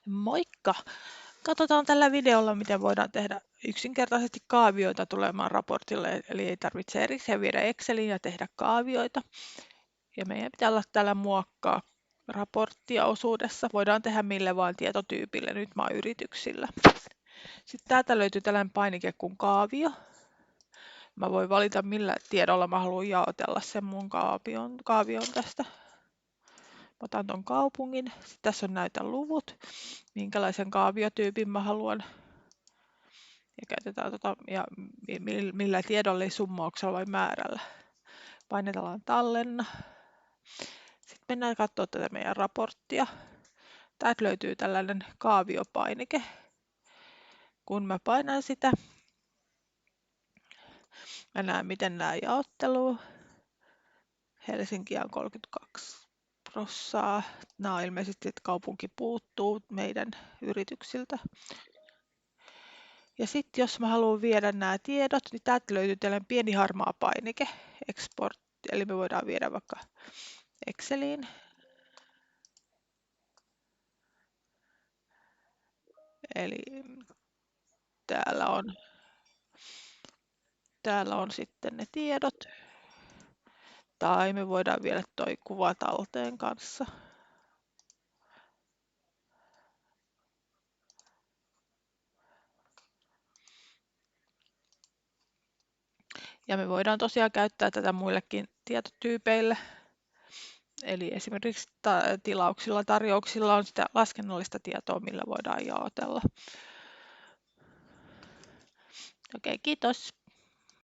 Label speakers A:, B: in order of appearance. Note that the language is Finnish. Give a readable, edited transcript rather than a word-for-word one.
A: Moikka! Katsotaan tällä videolla, miten voidaan tehdä yksinkertaisesti kaavioita tulemaan raportille, eli ei tarvitse erikseen viedä Exceliin ja tehdä kaavioita. Ja meidän pitää olla täällä muokkaa raporttia osuudessa. Voidaan tehdä mille vaan tietotyypille, nyt mä oon yrityksillä. Sitten täältä löytyy tällainen painike kuin kaavio. Mä voin valita millä tiedolla mä haluan jaotella sen mun kaavion tästä. Otan ton kaupungin. Sitten tässä on näitä luvut, minkälaisen kaaviotyypin mä haluan. Ja käytetään ja millä tiedolla, eli summauksella vai määrällä. Painetaan tallenna. Sitten mennään katsoa tätä meidän raporttia. Täältä löytyy tällainen kaaviopainike. Kun mä painan sitä, mä näen miten nämä jaotteluu. Helsinki on 32%. Nämä on ilmeisesti, että kaupunki puuttuu meidän yrityksiltä. Ja sitten jos mä haluan viedä nämä tiedot, niin täältä löytyy tällainen pieni harmaa painike, export, eli me voidaan viedä vaikka Exceliin. Eli täällä on sitten ne tiedot. Tai me voidaan viedä toi kuva talteen kanssa. Ja me voidaan tosiaan käyttää tätä muillekin tietotyypeille. Eli esimerkiksi tilauksilla, tarjouksilla on sitä laskennallista tietoa, millä voidaan jaotella. Okei, kiitos.